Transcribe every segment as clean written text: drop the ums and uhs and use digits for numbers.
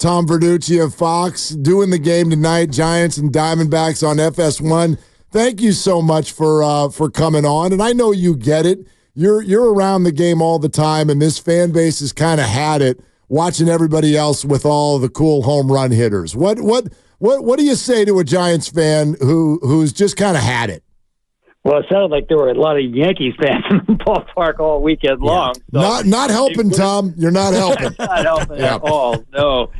Tom Verducci of Fox, doing the game tonight, Giants and Diamondbacks on FS1. Thank you so much for coming on, and I know you get it. You're around the game all the time, and this fan base has kind of had it watching everybody else with all the cool home run hitters. What do you say to a Giants fan who's just kind of had it? Well, it sounded like there were a lot of Yankees fans in the ballpark all weekend long. So not helping, Tom. You're not helping. Not helping at all. No.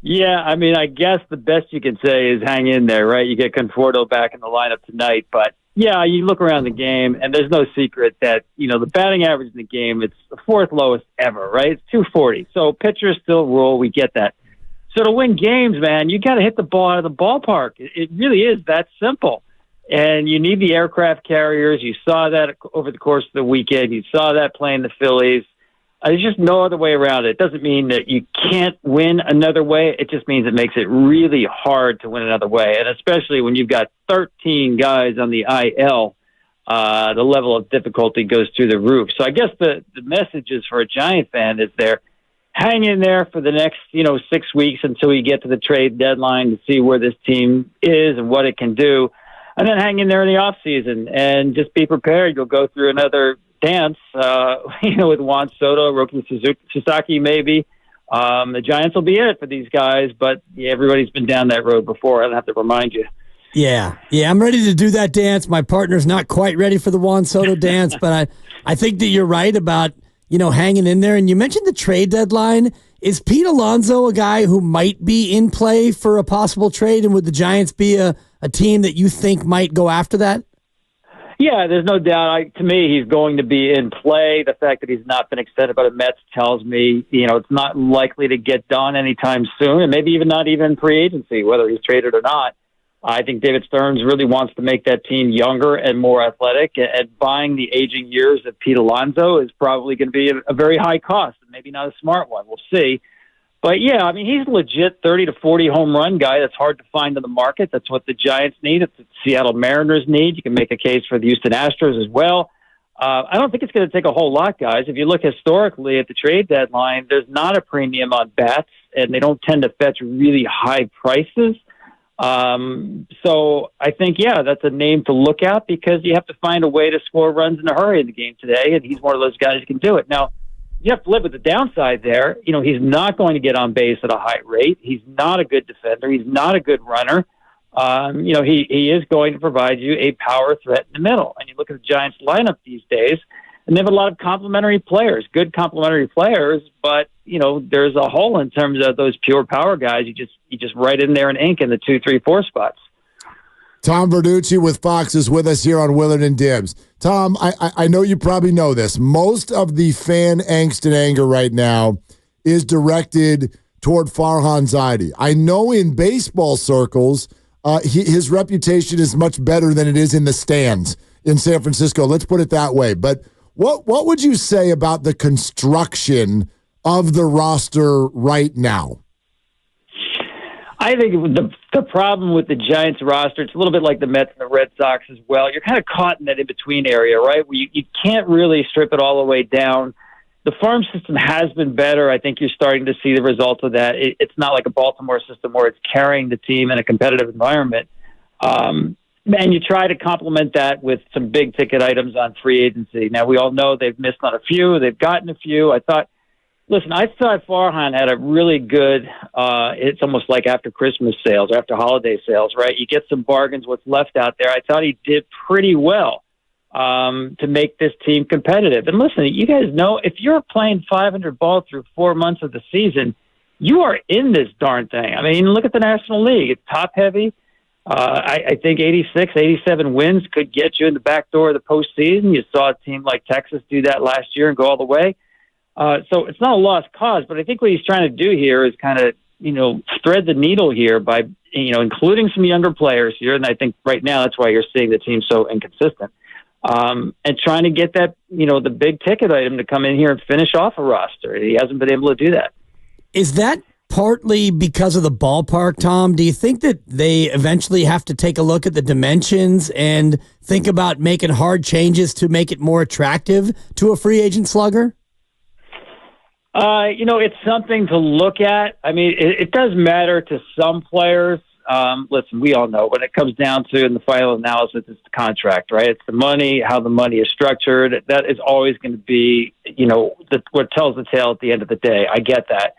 Yeah, I mean, I guess the best you can say is hang in there, right? You get Conforto back in the lineup tonight, but yeah, you look around the game, and there's no secret that, the batting average in the game, it's the fourth lowest ever, right? It's 240. So pitchers still rule. We get that. So to win games, man, you got to hit the ball out of the ballpark. It really is that simple. And you need the aircraft carriers. You saw that over the course of the weekend. You saw that playing the Phillies. There's just no other way around it. It doesn't mean that you can't win another way. It just means it makes it really hard to win another way. And especially when you've got 13 guys on the IL, the level of difficulty goes through the roof. So I guess the message is for a Giant fan is hang in there for the next, 6 weeks until you get to the trade deadline to see where this team is and what it can do. And then hang in there in the off season and just be prepared. You'll go through another dance, with Juan Soto, Roki Sasaki, maybe. The Giants will be it for these guys, but everybody's been down that road before. I don't have to remind you. Yeah, I'm ready to do that dance. My partner's not quite ready for the Juan Soto dance, but I think that you're right about, hanging in there. And you mentioned the trade deadline. Is Pete Alonso a guy who might be in play for a possible trade? And would the Giants be a team that you think might go after that? Yeah, there's no doubt. To me, he's going to be in play. The fact that he's not been extended by the Mets tells me, it's not likely to get done anytime soon, and maybe not even pre-agency, whether he's traded or not. I think David Stearns really wants to make that team younger and more athletic, and buying the aging years of Pete Alonso is probably going to be a very high cost, and maybe not a smart one. We'll see. But, yeah, I mean, he's a legit 30 to 40 home run guy that's hard to find in the market. That's what the Giants need. It's what the Seattle Mariners need. You can make a case for the Houston Astros as well. I don't think it's going to take a whole lot, guys. If you look historically at the trade deadline, there's not a premium on bats, and they don't tend to fetch really high prices. So I think, that's a name to look at because you have to find a way to score runs in a hurry in the game today, and he's one of those guys who can do it. Now, you have to live with the downside there. He's not going to get on base at a high rate. He's not a good defender. He's not a good runner. He is going to provide you a power threat in the middle. And you look at the Giants lineup these days, and they have a lot of complementary players, good complementary players, but, there's a hole in terms of those pure power guys. You just write in there and ink in the 2, 3, 4 spots. Tom Verducci with Fox is with us here on Willard and Dibs. Tom, I know you probably know this. Most of the fan angst and anger right now is directed toward Farhan Zaidi. I know in baseball circles, his reputation is much better than it is in the stands in San Francisco. Let's put it that way. But what would you say about the construction of the roster right now? I think the problem with the Giants roster, it's a little bit like the Mets and the Red Sox as well. You're kind of caught in that in-between area, right, where you can't really strip it all the way down. The farm system has been better. I think you're starting to see the results of that. It's not like a Baltimore system where it's carrying the team in a competitive environment. And you try to complement that with some big-ticket items on free agency. Now, we all know they've missed on a few. They've gotten a few. I thought Farhan had a really good, it's almost like after Christmas sales, or after holiday sales, right? You get some bargains, what's left out there. I thought he did pretty well to make this team competitive. And listen, you guys know, if you're playing 500 ball through 4 months of the season, you are in this darn thing. I mean, look at the National League. It's top-heavy. I think 86, 87 wins could get you in the back door of the postseason. You saw a team like Texas do that last year and go all the way. So it's not a lost cause, but I think what he's trying to do here is kind of, thread the needle here by, including some younger players here. And I think right now that's why you're seeing the team so inconsistent. And trying to get that, the big ticket item to come in here and finish off a roster. He hasn't been able to do that. Is that partly because of the ballpark, Tom? Do you think that they eventually have to take a look at the dimensions and think about making hard changes to make it more attractive to a free agent slugger? It's something to look at. I mean, it does matter to some players. Listen, we all know when it comes down to in the final analysis, it's the contract, right? It's the money, how the money is structured. That is always going to be, what tells the tale at the end of the day. I get that.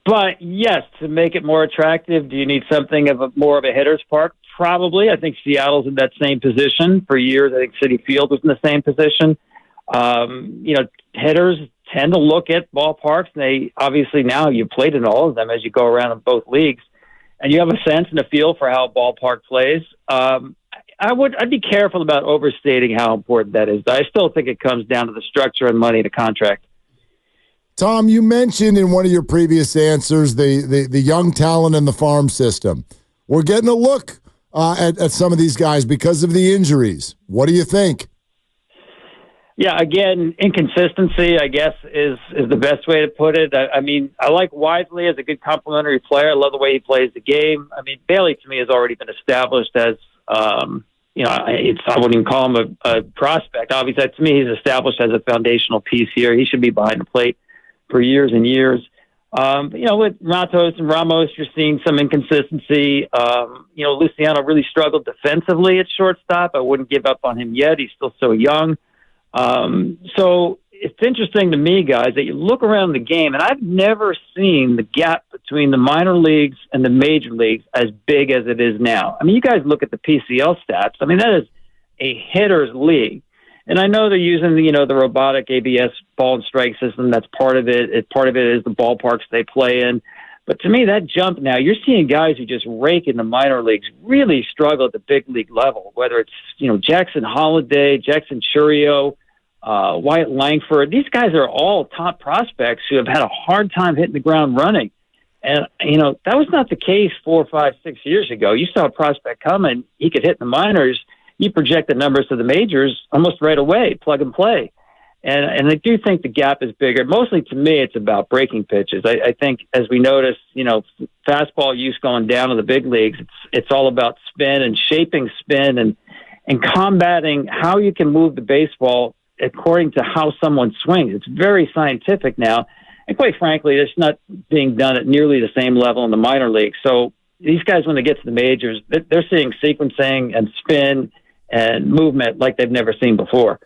But yes, to make it more attractive, do you need something of more of a hitter's park? Probably. I think Seattle's in that same position. For years, I think Citi Field was in the same position. Hitters tend to look at ballparks. They obviously now you've played in all of them as you go around in both leagues, and you have a sense and a feel for how a ballpark plays. I'd be careful about overstating how important that is. I still think it comes down to the structure and money of the contract. Tom, you mentioned in one of your previous answers the young talent in the farm system. We're getting a look at some of these guys because of the injuries. What do you think? Yeah, again, inconsistency, I guess, is the best way to put it. I mean, I like Wisely as a good complementary player. I love the way he plays the game. I mean, Bailey, to me, has already been established as, I wouldn't even call him a prospect. Obviously, to me, he's established as a foundational piece here. He should be behind the plate for years and years. With Matos and Ramos, you're seeing some inconsistency. Luciano really struggled defensively at shortstop. I wouldn't give up on him yet. He's still so young. So it's interesting to me, guys, that you look around the game, and I've never seen the gap between the minor leagues and the major leagues as big as it is now. I mean, you guys look at the PCL stats. I mean, that is a hitter's league. And I know they're using the robotic ABS ball and strike system. That's part of it. Part of it is the ballparks they play in. But to me, that jump now, you're seeing guys who just rake in the minor leagues really struggle at the big league level, whether it's, Jackson Holiday, Jackson Churio, Wyatt Langford. These guys are all top prospects who have had a hard time hitting the ground running. And, that was not the case 4, 5, 6 years ago. You saw a prospect coming, he could hit in the minors. You project the numbers to the majors almost right away, plug and play. And I do think the gap is bigger. Mostly to me, it's about breaking pitches. I think as we notice, fastball use going down to the big leagues, it's all about spin and shaping spin and combating how you can move the baseball according to how someone swings. It's very scientific now. And quite frankly, it's not being done at nearly the same level in the minor leagues. So these guys, when they get to the majors, they're seeing sequencing and spin and movement like they've never seen before.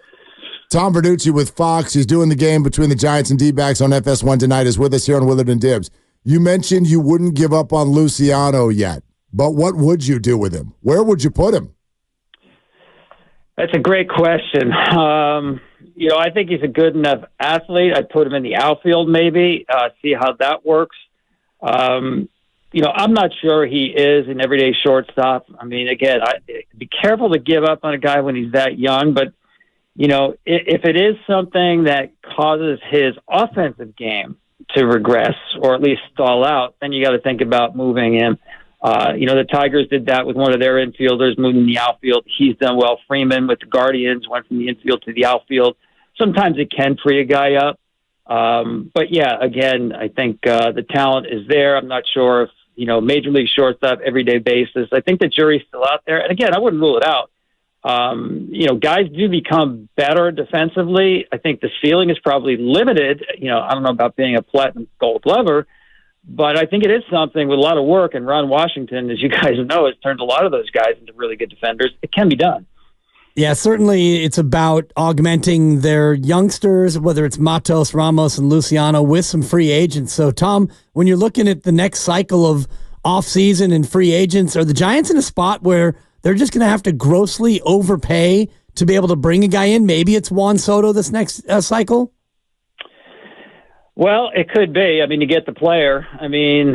Tom Verducci with Fox. He's doing the game between the Giants and D-backs on FS1 tonight. Is with us here on Willard and Dibs. You mentioned you wouldn't give up on Luciano yet, but what would you do with him? Where would you put him? That's a great question. I think he's a good enough athlete. I'd put him in the outfield maybe, see how that works. I'm not sure he is an everyday shortstop. I mean, again, be careful to give up on a guy when he's that young. But, if it is something that causes his offensive game to regress or at least stall out, then you got to think about moving him. The Tigers did that with one of their infielders, moving the outfield. He's done well. Freeman with the Guardians went from the infield to the outfield. Sometimes it can free a guy up. But, yeah, again, I think the talent is there. I'm not sure if, major league shortstop, everyday basis. I think the jury's still out there. And, again, I wouldn't rule it out. Guys do become better defensively. I think the ceiling is probably limited. I don't know about being a platinum gold glover, but I think it is something with a lot of work. And Ron Washington, as you guys know, has turned a lot of those guys into really good defenders. It can be done. Yeah, certainly it's about augmenting their youngsters, whether it's Matos, Ramos, and Luciano, with some free agents. So, Tom, when you're looking at the next cycle of offseason and free agents, are the Giants in a spot where they're just going to have to grossly overpay to be able to bring a guy in? Maybe it's Juan Soto this next cycle? Well, it could be. I mean, you get the player. I mean,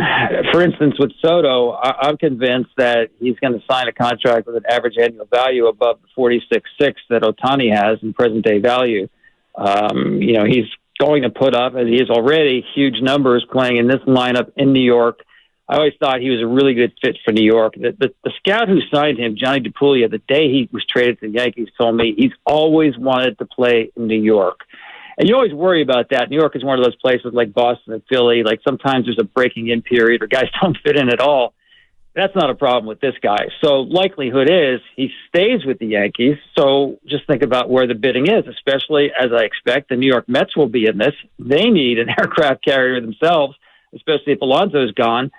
for instance, with Soto, I'm convinced that he's going to sign a contract with an average annual value above the 46.6 that Ohtani has in present-day value. He's going to put up, as he is already, huge numbers playing in this lineup in New York. I always thought he was a really good fit for New York. The scout who signed him, Johnny DePuglia, the day he was traded to the Yankees, told me he's always wanted to play in New York. And you always worry about that. New York is one of those places like Boston and Philly. Like sometimes there's a breaking in period or guys don't fit in at all. That's not a problem with this guy. So likelihood is he stays with the Yankees. So just think about where the bidding is, especially as I expect the New York Mets will be in this. They need an aircraft carrier themselves, especially if Alonso's gone.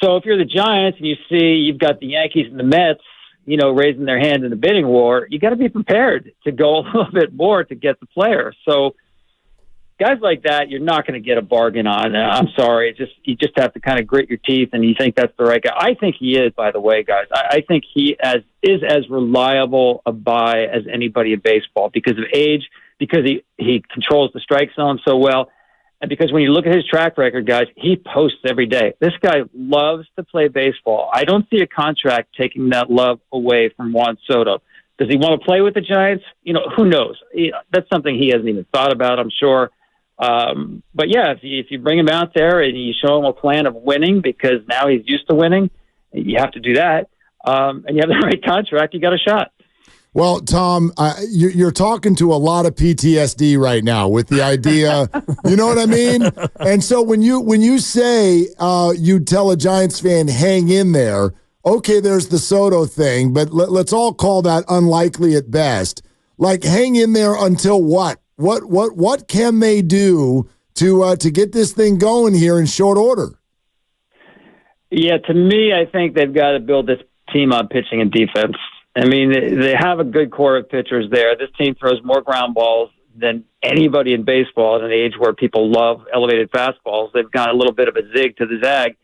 So if you're the Giants and you see you've got the Yankees and the Mets, raising their hand in the bidding war, you got to be prepared to go a little bit more to get the player. So guys like that, you're not going to get a bargain on. I'm sorry. You just have to kind of grit your teeth, and you think that's the right guy. I think he is, by the way, guys. I think he is as reliable a buy as anybody in baseball because of age, because he controls the strike zone so well, and because when you look at his track record, guys, he posts every day. This guy loves to play baseball. I don't see a contract taking that love away from Juan Soto. Does he want to play with the Giants? Who knows? That's something he hasn't even thought about, I'm sure. But yeah, if you bring him out there and you show him a plan of winning, because now he's used to winning, you have to do that. And you have the right contract, you got a shot. Well, Tom, you're talking to a lot of PTSD right now with the idea, you know what I mean? And so when you say you tell a Giants fan, hang in there, okay, there's the Soto thing, but let's all call that unlikely at best. Like, hang in there until what? What can they do to get this thing going here in short order? Yeah, to me, I think they've got to build this team on pitching and defense. I mean, they have a good core of pitchers there. This team throws more ground balls than anybody in baseball at an age where people love elevated fastballs. They've got a little bit of a zig to the zag.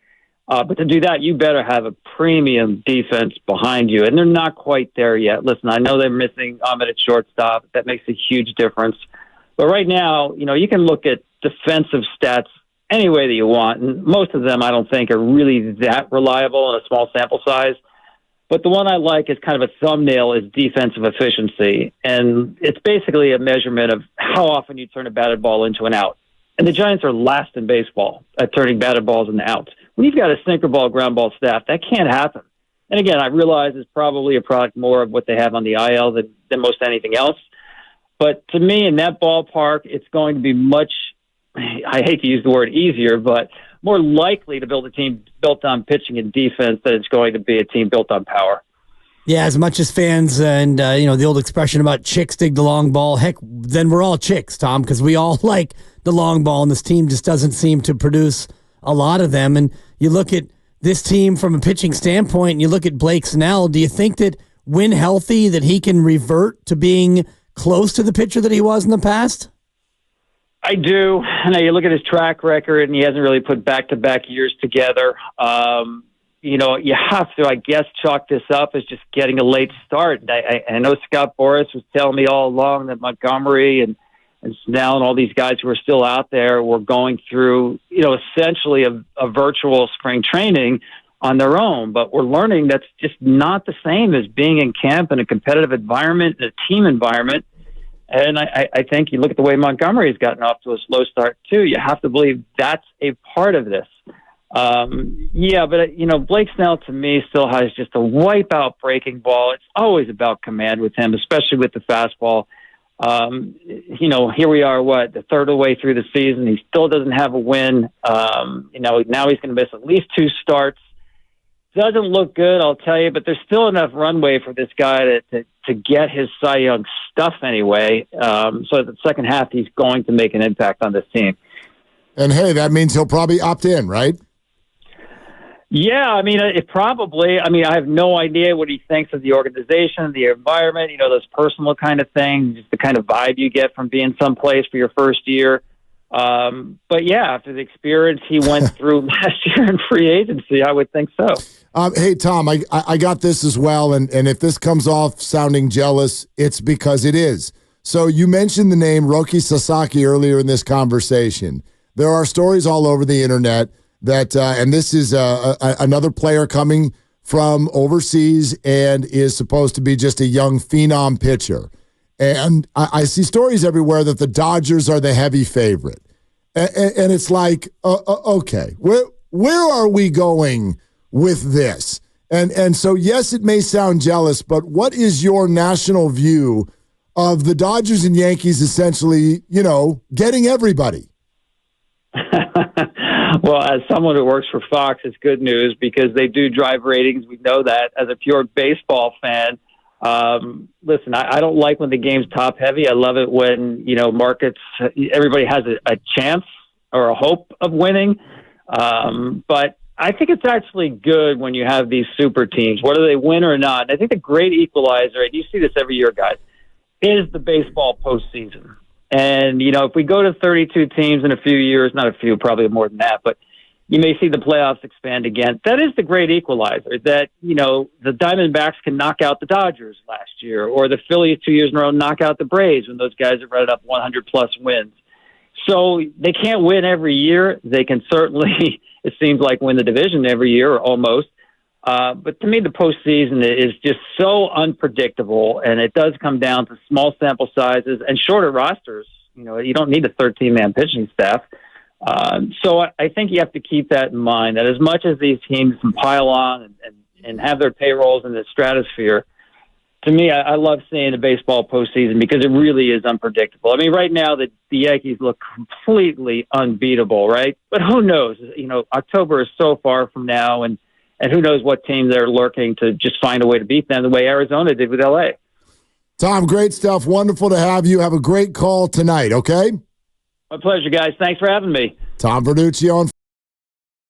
But to do that, you better have a premium defense behind you. And they're not quite there yet. Listen, I know they're missing Ahmed at shortstop. That makes a huge difference. But right now, you can look at defensive stats any way that you want. And most of them I don't think are really that reliable in a small sample size. But the one I like is kind of a thumbnail is defensive efficiency. And it's basically a measurement of how often you turn a batted ball into an out. And the Giants are last in baseball at turning batted balls into outs. When you've got a sinker ball, ground ball staff, that can't happen. And again, I realize it's probably a product more of what they have on the IL than most anything else. But to me, in that ballpark, it's going to be much, I hate to use the word easier, but more likely to build a team built on pitching and defense than it's going to be a team built on power. Yeah, as much as fans and, the old expression about chicks dig the long ball, heck, then we're all chicks, Tom, because we all like the long ball, and this team just doesn't seem to produce a lot of them. And you look at this team from a pitching standpoint, and you look at Blake Snell, do you think that when healthy that he can revert to being close to the pitcher that he was in the past? I do. Now you look at his track record, and he hasn't really put back-to-back years together. You have to, I guess, chalk this up as just getting a late start. I know Scott Boras was telling me all along that Montgomery and Snell and all these guys who are still out there were going through, essentially a virtual spring training on their own. But we're learning that's just not the same as being in camp in a competitive environment, in a team environment. And I think you look at the way Montgomery's gotten off to a slow start, too. You have to believe that's a part of this. But Blake Snell, to me, still has just a wipeout breaking ball. It's always about command with him, especially with the fastball. Here we are, the third of the way through the season. He still doesn't have a win. Now he's going to miss at least 2 starts. Doesn't look good, I'll tell you, but there's still enough runway for this guy to get his Cy Young stuff anyway. So the second half, he's going to make an impact on this team. And, hey, that means he'll probably opt in, right? Yeah, I have no idea what he thinks of the organization, the environment, those personal kind of things, just the kind of vibe you get from being someplace for your first year. But yeah, after the experience he went through last year in free agency, I would think so. Hey, Tom, I got this as well, and if this comes off sounding jealous, it's because it is. So you mentioned the name Roki Sasaki earlier in this conversation. There are stories all over the internet that, and this is another player coming from overseas and is supposed to be just a young phenom pitcher. And I see stories everywhere that the Dodgers are the heavy favorite. And it's like, okay, where are we going with this? And so, yes, it may sound jealous, but what is your national view of the Dodgers and Yankees essentially, getting everybody? Well, as someone who works for Fox, it's good news because they do drive ratings. We know that. As a pure baseball fan, listen, I don't like when the game's top heavy. I love it when, markets, everybody has a chance or a hope of winning. But I think it's actually good when you have these super teams, whether they win or not. And I think the great equalizer, and you see this every year, guys, is the baseball postseason. And, if we go to 32 teams in a few years, not a few, probably more than that, but you may see the playoffs expand again. That is the great equalizer that, the Diamondbacks can knock out the Dodgers last year, or the Phillies 2 years in a row knock out the Braves when those guys have run up 100-plus wins. So they can't win every year. They can certainly, it seems like, win the division every year, or almost. But to me, the postseason is just so unpredictable, and it does come down to small sample sizes and shorter rosters. You don't need a 13-man pitching staff. So I think you have to keep that in mind, that as much as these teams can pile on and have their payrolls in the stratosphere, to me, I love seeing the baseball postseason because it really is unpredictable. I mean, right now, the Yankees look completely unbeatable, right? But who knows? October is so far from now, and who knows what team they're lurking to just find a way to beat them the way Arizona did with L.A. Tom, great stuff. Wonderful to have you. Have a great call tonight, okay? My pleasure, guys. Thanks for having me. Tom Verducci on